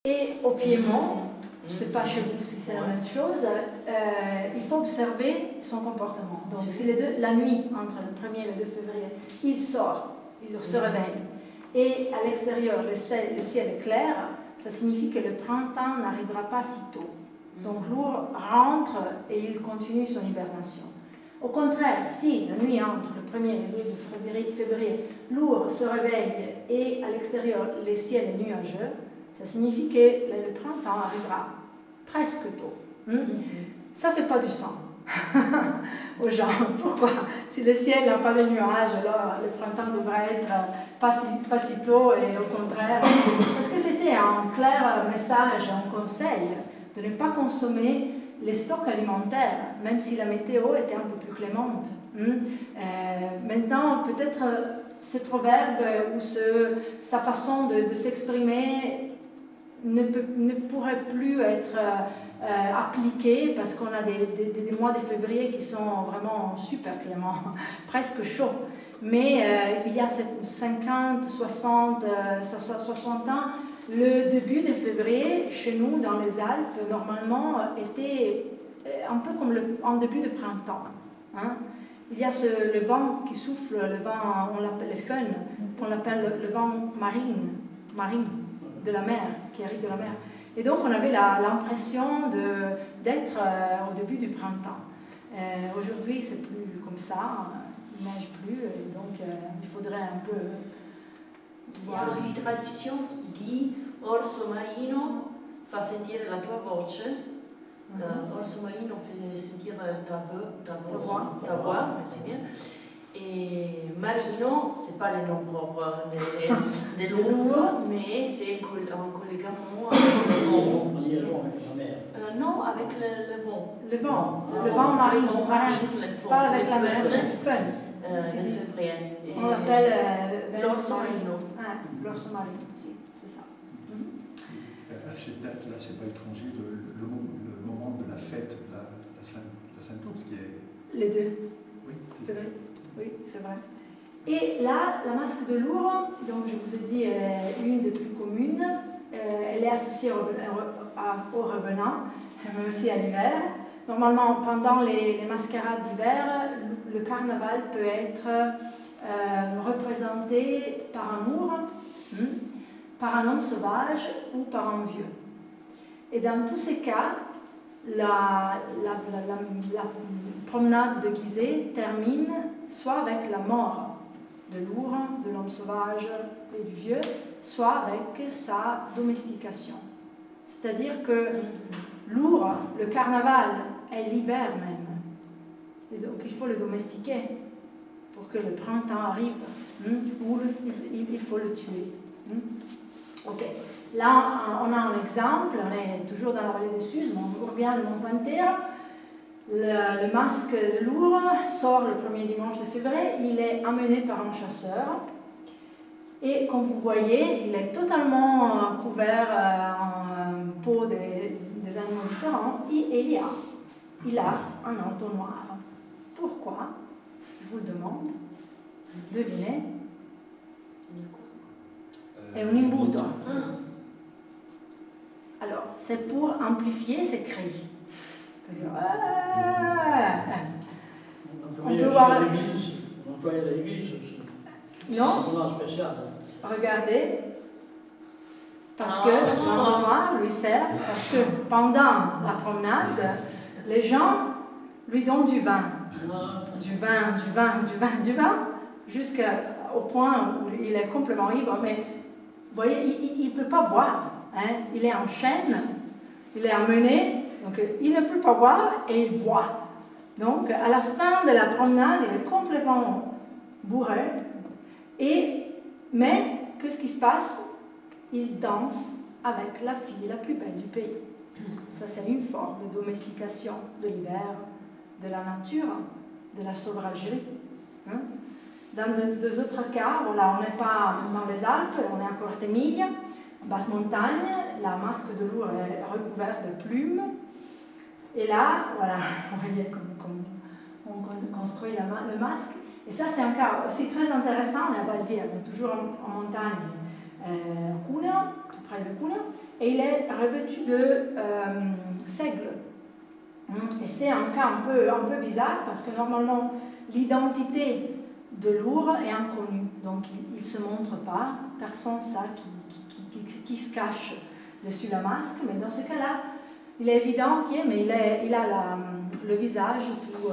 Et au Piémont, je ne sais pas chez vous si c'est la même chose, il faut observer son comportement. Donc si la nuit, entre le 1er et le 2 février, il sort, il se réveille, et à l'extérieur, le ciel est clair, ça signifie que le printemps n'arrivera pas si tôt. Donc l'ours rentre et il continue son hibernation. Au contraire, si la nuit entre le 1er et le 2 février, l'ours se réveille et à l'extérieur, le ciel est nuageux, ça signifie que le printemps arrivera presque tôt. Ça ne fait pas du sens aux gens. Pourquoi? Si le ciel n'a pas de nuages, alors le printemps devrait être pas si tôt, et au contraire. Parce que c'était un clair message, un conseil de ne pas consommer les stocks alimentaires, même si la météo était un peu plus clémente. Maintenant, peut-être ce proverbe ou sa façon de s'exprimer ne pourrait plus être appliqué parce qu'on a des mois de février qui sont vraiment super cléments, presque chauds. Mais il y a 50, 60 ans, le début de février, chez nous, dans les Alpes, normalement, était un peu comme en début de printemps. Il y a le vent qui souffle, le vent, on l'appelle le fun, on l'appelle le vent marine de la mer, qui arrive de la mer. Et donc on avait l'impression d'être au début du printemps. Aujourd'hui c'est plus comme ça, il ne neige plus, donc il faudrait un peu voir. Il y a une tradition qui dit Orso marino fa sentire la tua voce. Orso marino fait sentir ta voix, c'est bien. Et Marino, ce n'est pas le nom propre de l'ours, mais c'est en collégamment avec le vent. Non, avec le vent. Le vent marine, pas avec la mer, le fun. On l'appelle l'orso marino. L'orso marino, si, c'est ça. À cette date-là, c'est pas étranger, le moment de la fête de la Sainte-Ours qui est... Les deux. Oui, c'est vrai. Oui, c'est vrai. Et là, la masque de l'ours, donc je vous ai dit, une des plus communes, elle est associée au revenant, mais aussi à l'hiver. Normalement, pendant les mascarades d'hiver, le carnaval peut être représenté par un ours, par un homme sauvage ou par un vieux. Et dans tous ces cas, la promenade de Gizeh termine soit avec la mort de l'ours, de l'homme sauvage et du vieux, soit avec sa domestication. C'est-à-dire que l'ours, le carnaval, est l'hiver même. Et donc il faut le domestiquer pour que le printemps arrive, ou il faut le tuer. Ok. Là, on a un exemple, on est toujours dans la vallée des Suzes, on revient à Montpenterre. Le masque de l'ours sort le premier dimanche de février, il est amené par un chasseur et comme vous voyez, il est totalement couvert en peau des animaux différents et il a un entonnoir. Pourquoi? Je vous le demande. Devinez. È un imbuto. Alors, c'est pour amplifier ses cris. On peut voir à l'église. On peut aller à l'église. Non. Spécial. Regardez. Parce que l'entonnoir lui sert, parce que pendant la promenade, les gens lui donnent du vin. Du vin, jusqu'au point où il est complètement ivre. Mais vous voyez, il ne peut pas boire. Il est en chaîne, il est amené. Donc il ne peut pas boire et il boit. Donc à la fin de la promenade, il est complètement bourré. Mais qu'est-ce qui se passe? Il danse avec la fille la plus belle du pays. Ça, c'est une forme de domestication de l'hiver, de la nature, de la sauvagerie. Dans deux autres cas, voilà, on n'est pas dans les Alpes, on est à Cortemiglia, en basse montagne, la masque de l'ours est recouverte de plumes. Et là, voilà, vous voyez comme on construit le masque. Et ça, c'est un cas aussi très intéressant, on est à Valdière, mais toujours en montagne, Cuneo, tout près de Cuneo, et il est revêtu de seigle. Et c'est un cas un peu bizarre parce que normalement l'identité de Lourdes est inconnue, donc il ne se montre pas, personne ça qui se cache dessus la masque, mais dans ce cas-là, il est évident qu'il est, mais il a le visage tout,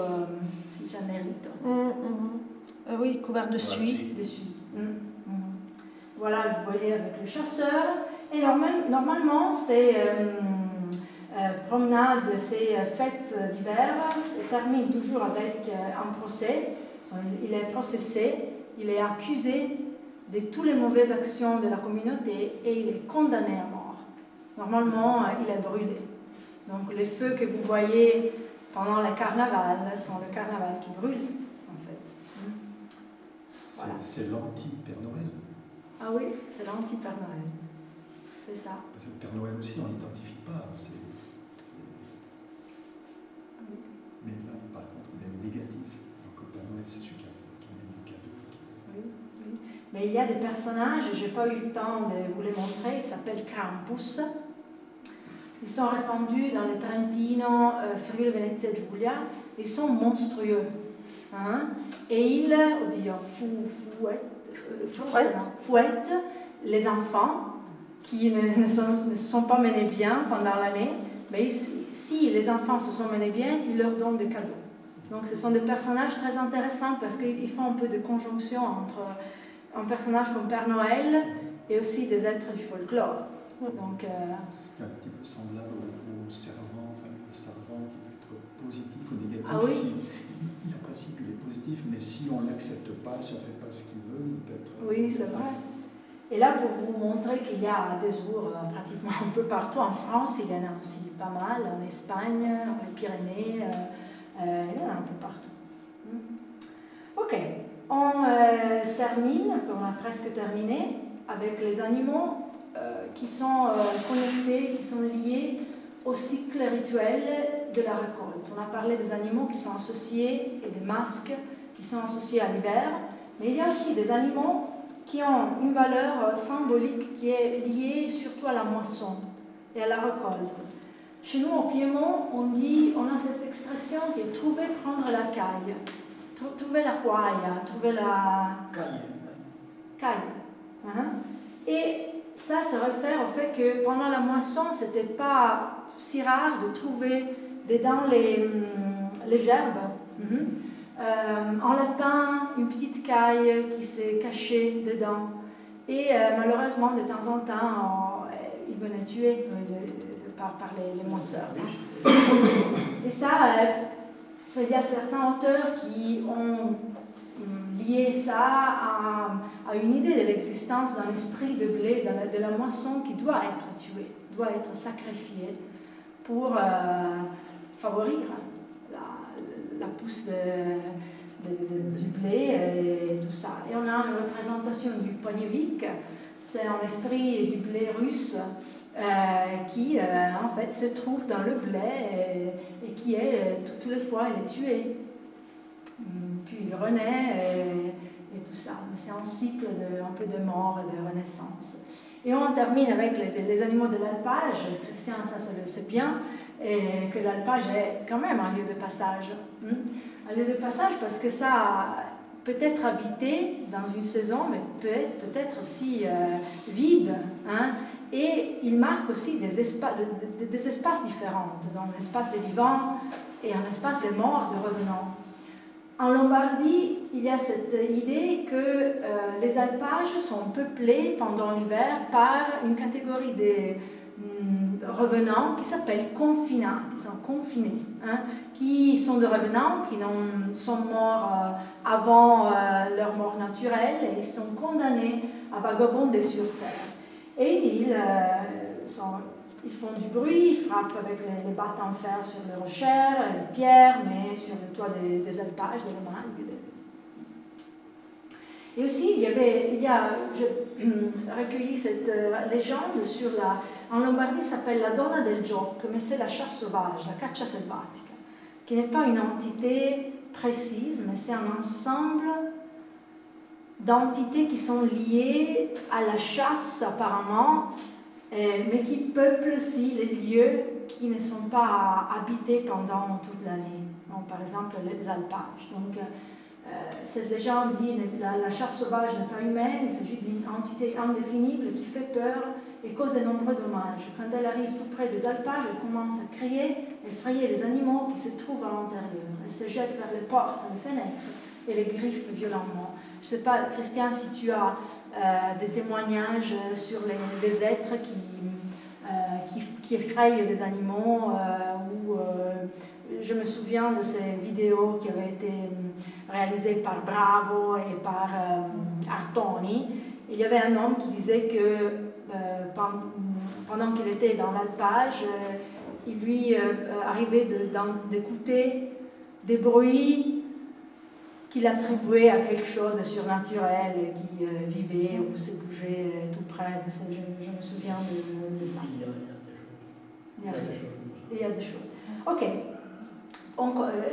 si c'è mérite. Oui, couvert de suie. Voilà, vous voyez avec le chasseur. Et normalement, ces promenades, ces fêtes d'hiver se terminent toujours avec un procès. Il est processé, il est accusé de toutes les mauvaises actions de la communauté et il est condamné à mort. Normalement, il est brûlé. Donc les feux que vous voyez pendant le carnaval sont le carnaval qui brûle, en fait. Voilà. C'est l'anti-Père Noël. Ah oui, c'est l'anti-Père Noël. C'est ça. Parce que le Père Noël aussi, on l'identifie pas. Mais là, par contre, il est négatif. Donc le Père Noël, c'est celui qui met des cadeaux. Oui. Mais il y a des personnages, je n'ai pas eu le temps de vous les montrer, ils s'appellent Krampus. Ils sont répandus dans le Trentino, Friuli, Venezia Giulia. Ils sont monstrueux. Et ils fouettent les enfants qui ne se sont pas menés bien pendant l'année. Mais si les enfants se sont menés bien, ils leur donnent des cadeaux. Donc ce sont des personnages très intéressants parce qu'ils font un peu de conjonction entre un personnage comme Père Noël et aussi des êtres du folklore. Donc, c'est un petit peu semblable au servant, le servant qui peut être positif ou négatif. Ah oui. Il en principe, il est positif, mais si on ne l'accepte pas, si on ne fait pas ce qu'il veut, il peut être... Oui, c'est vrai. Et là, pour vous montrer qu'il y a des ours pratiquement un peu partout, en France, il y en a aussi pas mal, en Espagne, dans les Pyrénées, il y en a un peu partout. Ok, on termine, on a presque terminé, avec les animaux qui sont connectés, qui sont liés au cycle rituel de la récolte. On a parlé des animaux qui sont associés et des masques qui sont associés à l'hiver, mais il y a aussi des animaux qui ont une valeur symbolique qui est liée surtout à la moisson et à la récolte. Chez nous, au Piémont, on a cette expression qui est trouver prendre la caille, trouver la quaia, trouver la caille. Et ça se réfère au fait que pendant la moisson, c'était pas si rare de trouver dedans les gerbes. Un lapin, une petite caille qui s'est cachée dedans. Et malheureusement, de temps en temps, ils venaient tuer par les moisseurs. Et ça, il y a certains auteurs qui ont lié ça à une idée de l'existence d'un esprit de blé, de la moisson qui doit être tué, doit être sacrifié pour favoriser la pousse du blé et tout ça. Et on a une représentation du ponievik, c'est un esprit du blé russe qui en fait se trouve dans le blé et qui est toutes les fois il est tué. Puis il renaît et tout ça. Mais c'est un cycle un peu de mort et de renaissance. Et on termine avec les animaux de l'alpage. Christian, ça se le sait bien, et que l'alpage est quand même un lieu de passage. Un lieu de passage parce que ça peut être habité dans une saison, mais peut-être aussi vide. Et il marque aussi des espaces différents, donc l'espace des vivants et un espace des morts, des revenants. En Lombardie, il y a cette idée que les alpages sont peuplés pendant l'hiver par une catégorie de revenants qui s'appellent confinats, qui sont confinés, qui sont des revenants qui sont morts avant leur mort naturelle et ils sont condamnés à vagabonder sur terre. Et ils font du bruit, ils frappent avec les battes en fer sur les rochers, les pierres, mais sur le toit des alpages, des mangues. Et aussi, j'ai recueilli cette légende en Lombardie, ça s'appelle la donna del gioco, mais c'est la chasse sauvage, la caccia selvatica, qui n'est pas une entité précise, mais c'est un ensemble d'entités qui sont liées à la chasse apparemment mais qui peuplent aussi les lieux qui ne sont pas habités pendant toute l'année. Donc, par exemple, les alpages. Donc, cette légende dit que la chasse sauvage n'est pas humaine, il s'agit d'une entité indéfinible qui fait peur et cause de nombreux dommages. Quand elle arrive tout près des alpages, elle commence à crier, effrayer les animaux qui se trouvent à l'intérieur. Elle se jette vers les portes, les fenêtres et les griffe violemment. Je ne sais pas, Christian, si tu as des témoignages sur les êtres qui effrayent les animaux je me souviens de ces vidéos qui avaient été réalisées par Bravo et par Artoni. Il y avait un homme qui disait que pendant qu'il était dans l'alpage, il lui arrivait d'écouter des bruits qu'il attribuait à quelque chose de surnaturel qui vivait ou se bougeait tout près. Je me souviens de ça. Il y a des choses. Ok.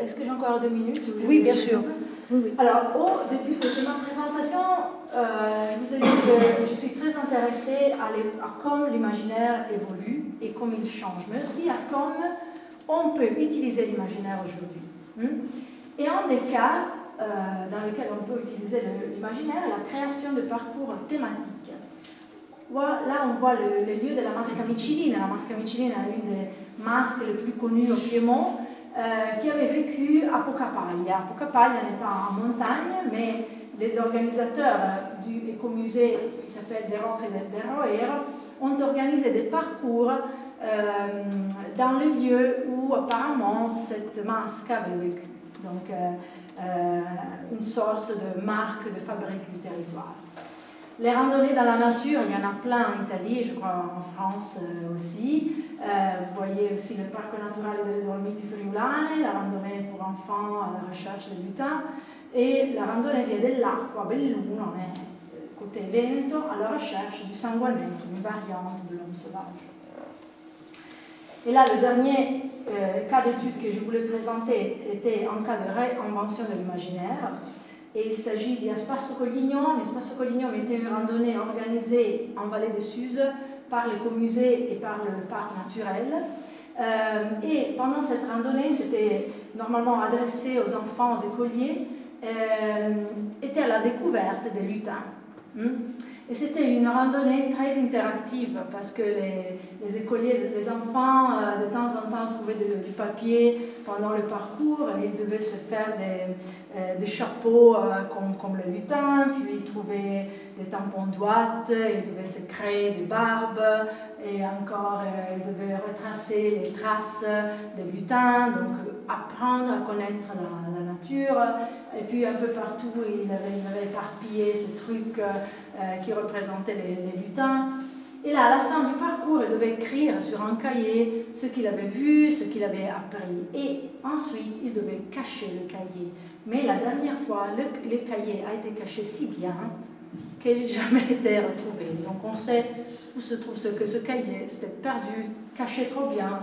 Est-ce que j'ai encore 2 minutes? Oui, bien sûr. Oui. Alors, au début de ma présentation, je vous ai dit que je suis très intéressée à comment l'imaginaire évolue et comment il change, mais aussi à comment on peut utiliser l'imaginaire aujourd'hui. Et un des cas dans lesquels on peut utiliser l'imaginaire, la création de parcours thématiques. Là, on voit le lieu de la Masca Micilina. La Masca Micilina est une des masques les plus connues au Piémont, qui avait vécu à Pocapaglia. Pocapaglia n'est pas en montagne, mais les organisateurs du écomusée qui s'appelle Des Roques del Roero ont organisé des parcours dans le lieu où apparemment cette masque avait vécu. Donc, une sorte de marque de fabrique du territoire. Les randonnées dans la nature, il y en a plein en Italie, je crois en France aussi. Vous voyez aussi le parc naturel delle Dolomiti Friulane, la randonnée pour enfants à la recherche des lutins, et la randonnée Via dell'Acqua a Belluno, côté Veneto, à la recherche du sanguinetto, une variante de l'homme sauvage. Et là, le dernier cas d'étude que je voulais présenter était un cas de réinvention de l'imaginaire. Et il s'agit d'Espasso Collignon. L'espasso Collignon était une randonnée organisée en Vallée des Suzes par l'écomusée et par le parc naturel. Et pendant cette randonnée, c'était normalement adressé aux enfants, aux écoliers, était à la découverte des lutins. Et c'était une randonnée très interactive parce que les écoliers, les enfants, de temps en temps trouvaient du papier pendant le parcours et ils devaient se faire des chapeaux comme les lutins, puis ils trouvaient des tampons d'ouate, ils devaient se créer des barbes et encore ils devaient retracer les traces des lutins, donc apprendre à connaître la nature. Et puis un peu partout, il avait éparpillé ces trucs qui représentaient les lutins. Et là, à la fin du parcours, il devait écrire sur un cahier ce qu'il avait vu, ce qu'il avait appris. Et ensuite, il devait cacher le cahier. Mais la dernière fois, le cahier a été caché si bien qu'il n'a jamais été retrouvé. Donc on sait où se trouve ce cahier. C'était perdu, caché trop bien.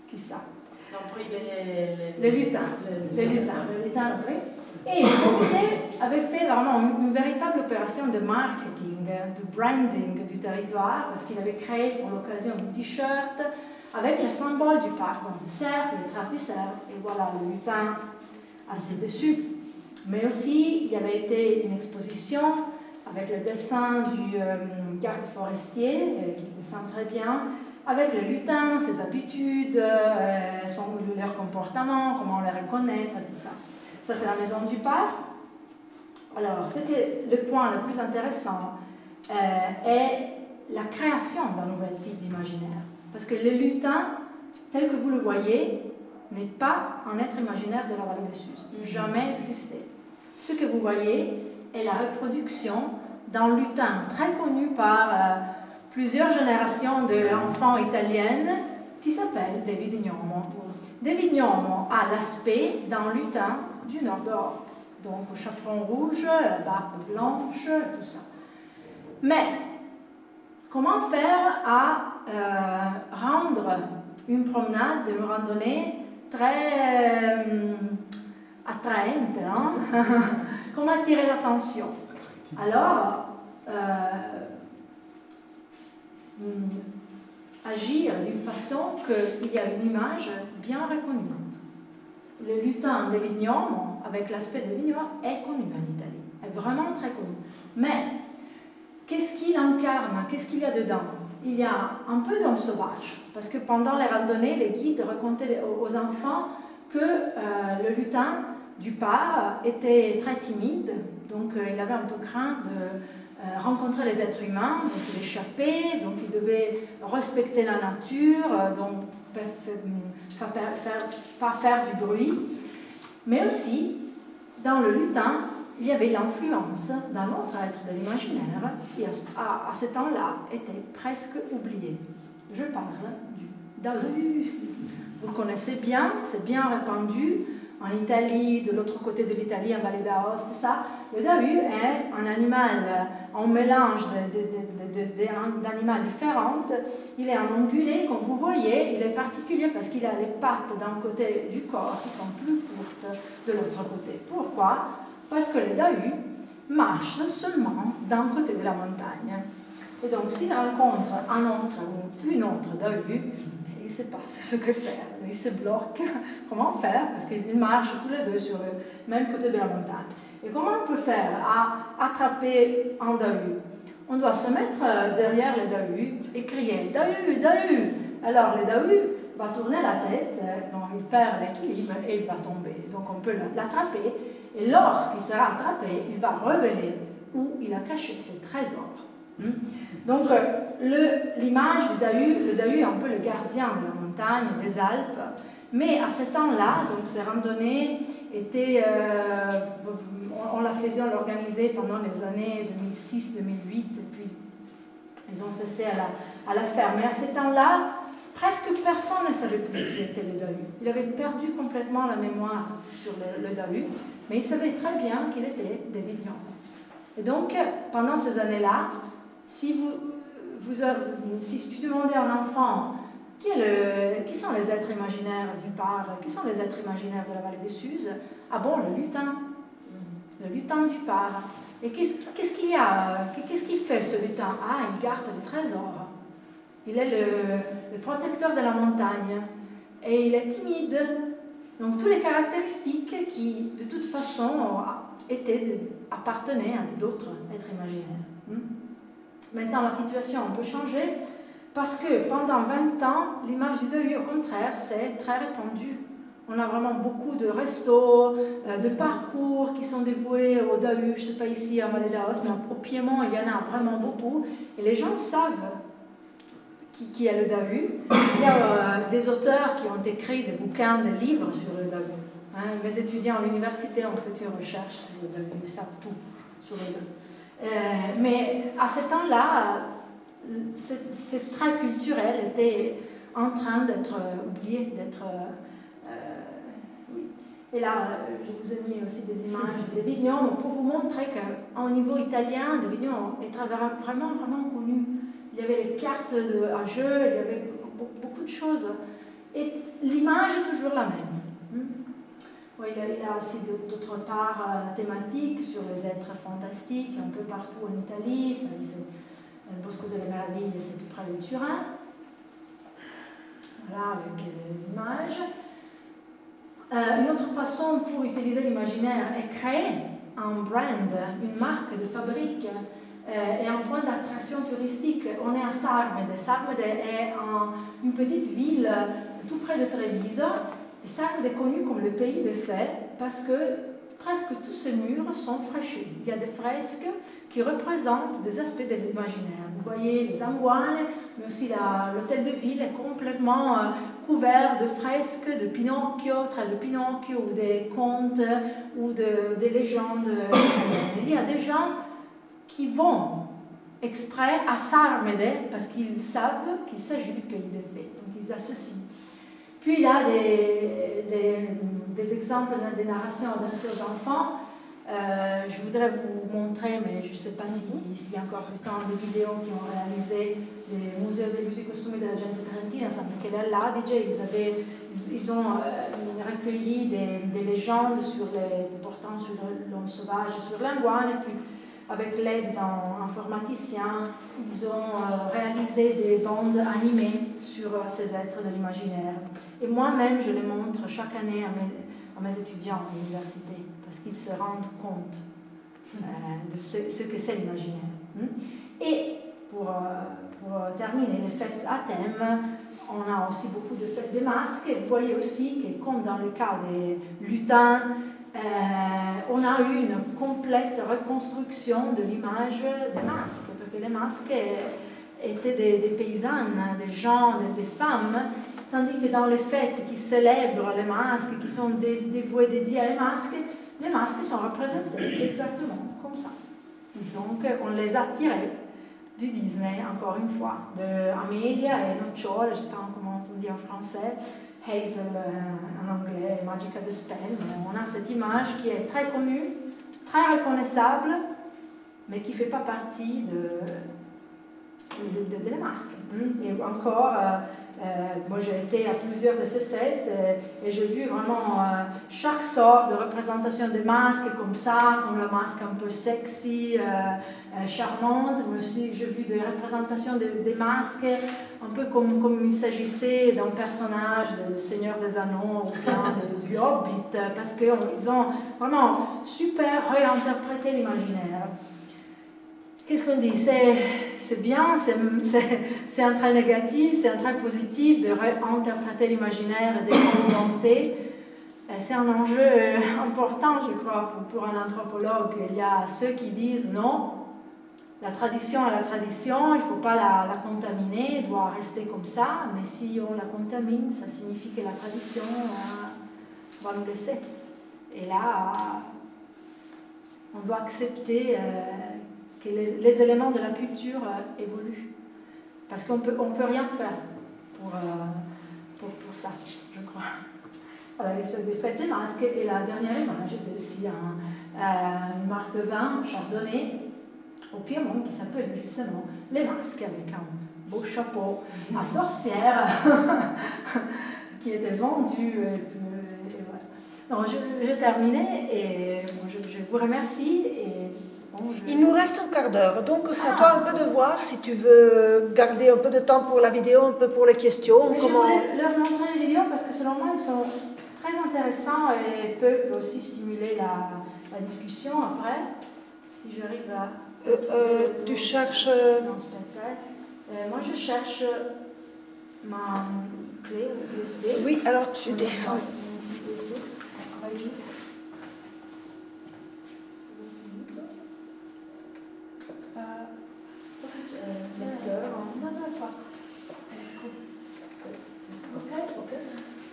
Qui ça? Les lutins. Les lutins l'ont pris. Et le musée avait fait vraiment une véritable opération de marketing, de branding du territoire, parce qu'il avait créé pour l'occasion un t-shirt avec le symbole du parc, donc le cerf, les traces du cerf, et voilà le lutin assis dessus. Mais aussi, il y avait été une exposition avec le dessin du garde forestier, qui descend très bien, avec les lutins, ses habitudes, leur comportement, comment les reconnaître, tout ça. Ça, c'est la maison du parc. Alors, le point le plus intéressant est la création d'un nouvel type d'imaginaire. Parce que le lutin, tel que vous le voyez, n'est pas un être imaginaire de la vallée des Suzes. Jamais existé. Ce que vous voyez est la reproduction d'un lutin très connu par plusieurs générations d'enfants italiennes qui s'appelle David Gnomo. David Gnomo a l'aspect d'un lutin du nord d'Europe, donc au chaperon rouge, la barbe blanche, tout ça. Mais comment faire à rendre une promenade, une randonnée très attrayante, hein? Comment attirer l'attention? Alors, agir d'une façon qu'il y a une image bien reconnue. Le lutin d'Avignon, avec l'aspect d'Avignon, est connu en Italie, est vraiment très connu. Mais qu'est-ce qu'il incarne? Qu'est-ce qu'il y a dedans? Il y a un peu d'homme sauvage, parce que pendant les randonnées, les guides racontaient aux enfants que le lutin du Par était très timide, donc il avait un peu craint de rencontrer les êtres humains, donc il échappait, donc il devait respecter la nature, donc pas faire du bruit. Mais aussi, dans le lutin, il y avait l'influence d'un autre être de l'imaginaire qui, à ce temps-là, était presque oublié. Je parle du Dahu. Vous connaissez bien, c'est bien répandu en Italie, de l'autre côté de l'Italie, en Valle d'Aoste, ça. Le Dahu est un animal, un mélange d'animaux différents. Il est un ongulé, comme vous voyez, il est particulier parce qu'il a les pattes d'un côté du corps qui sont plus courtes de l'autre côté. Pourquoi? Parce que le Dahu marche seulement d'un côté de la montagne. Et donc, s'il rencontre un autre ou une autre Dahu, il ne sait pas ce que faire. Il se bloque. Comment faire? Parce qu'ils marchent tous les deux sur le même côté de la montagne. Et comment on peut faire à attraper un Dahu? On doit se mettre derrière le Dahu et crier « Dahu, Dahu !» Alors, le Dahu va tourner la tête, donc il perd l'équilibre et il va tomber. Donc, on peut l'attraper. Et lorsqu'il sera attrapé, il va révéler où il a caché ses trésors. Donc, l'image du Dahu, le Dahu est un peu le gardien de la montagne, des Alpes, mais à ce temps-là, donc ces randonnées étaient, on l'organisait pendant les années 2006-2008, et puis ils ont cessé à la faire. Mais à ce temps-là, presque personne ne savait plus qui était le Dahu. Il avait perdu complètement la mémoire sur le Dahu, mais il savait très bien qu'il était d'Avignon. Et donc, pendant ces années-là, si tu demandais à un enfant qui sont les êtres imaginaires du Par, qui sont les êtres imaginaires de la vallée des Suzes, ah bon, le lutin du Par. Et qu'est-ce qu'il y a? Qu'est-ce qu'il fait ce lutin? Ah, il garde les trésors. Il est le protecteur de la montagne. Et il est timide. Donc, toutes les caractéristiques qui, de toute façon, appartenaient à d'autres êtres imaginaires. Maintenant, la situation peut changer parce que pendant 20 ans, l'image du Dahu, au contraire, c'est très répandue. On a vraiment beaucoup de restos, de parcours qui sont dévoués au Dahu. Je ne sais pas ici à Valle d'Aoste, mais au Piémont, il y en a vraiment beaucoup. Et les gens savent qui est le Dahu. Il y a des auteurs qui ont écrit des bouquins, des livres sur le Dahu. Mes étudiants à l'université ont fait une recherche sur le Dahu, ils savent tout sur le Dahu. Mais à ce temps-là, c'est très culturel, était en train d'être oublié, d'être... oui. Et là, je vous ai mis aussi des images d'Avignon pour vous montrer qu'au niveau italien, d'Avignon est vraiment connu. Il y avait les cartes à jeu, il y avait beaucoup de choses. Et l'image est toujours la même. Oui, il a aussi d'autre part thématiques sur les êtres fantastiques, un peu partout en Italie. C'est le Bosco delle Meraviglie, c'est plus près de Turin. Voilà, avec les images. Une autre façon pour utiliser l'imaginaire est créer un brand, une marque de fabrique et un point d'attraction touristique. On est à Sarmede. Sarmede est une petite ville tout près de Treviso. Et Sarmede est connu comme le pays des fêtes parce que presque tous ces murs sont fresqués. Il y a des fresques qui représentent des aspects de l'imaginaire. Vous voyez les anguane, mais aussi l'hôtel de ville est complètement couvert de fresques de Pinocchio, traits de Pinocchio ou des contes ou des légendes. Il y a des gens qui vont exprès à Sarmede parce qu'ils savent qu'il s'agit du pays des fées. Donc ils associent. Puis il y a des exemples des narrations adressées aux enfants. Je voudrais vous montrer, mais je ne sais pas s'il y a encore du temps, des vidéos qui ont réalisé les Museo degli Usi e Costumi della Gente Trentina, San Michele all'Adige. Ils ont recueilli des légendes portant sur l'homme sauvage, sur l'anguane, et puis avec l'aide d'un informaticien, ils ont réalisé des bandes animées sur ces êtres de l'imaginaire. Et moi-même, je les montre chaque année à mes étudiants à l'université, parce qu'ils se rendent compte de ce que c'est l'imaginaire. Et pour terminer les fêtes à thème, on a aussi beaucoup de fêtes des masques. Et vous voyez aussi que, comme dans le cas des lutins, on a eu une complète reconstruction de l'image des masques, parce que les masques étaient des paysannes, des gens, des femmes, tandis que dans les fêtes qui célèbrent les masques, qui sont dédiées les masques sont représentés exactement comme ça. Donc on les a tirés du Disney, encore une fois, de Amelia et Nocciole, je ne sais pas comment on dit en français, Hazel en anglais, Magica de Spell. On a cette image qui est très connue, très reconnaissable, mais qui ne fait pas partie de la masque. Et encore, moi j'ai été à plusieurs de ces fêtes et j'ai vu vraiment chaque sorte de représentation des masques comme ça, comme la masque un peu sexy, charmante, mais aussi j'ai vu des représentations des masques un peu comme il s'agissait d'un personnage de Seigneur des Anneaux ou bien du Hobbit, parce qu'ils ont vraiment super réinterprété l'imaginaire. Qu'est-ce qu'on dit? C'est bien, c'est un trait négatif, c'est un trait positif de réinterpréter l'imaginaire et de l'inventer. C'est un enjeu important, je crois, pour un anthropologue. Il y a ceux qui disent non, la tradition est la tradition, il ne faut pas la contaminer, elle doit rester comme ça, mais si on la contamine, ça signifie que la tradition va nous laisser. Et là, on doit accepter que les éléments de la culture évoluent. Parce qu'on peut rien faire pour ça, je crois. C'est des fêtes des masques, et la dernière image était aussi une marque de vin chardonnay au Piémont qui s'appelle justement les masques, avec un beau chapeau à sorcière qui était vendu. Et voilà. Donc, je terminais et je vous remercie. Il nous reste un quart d'heure, donc c'est à toi un peu de voir si tu veux garder un peu de temps pour la vidéo, un peu pour les questions. Mais comment... Je voulais leur montrer les vidéos parce que selon moi, ils sont très intéressants et peuvent aussi stimuler la discussion après. Si j'arrive à... tu cherches... moi, je cherche ma clé USB. Oui, alors tu descends.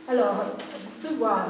Alors, je peux voir.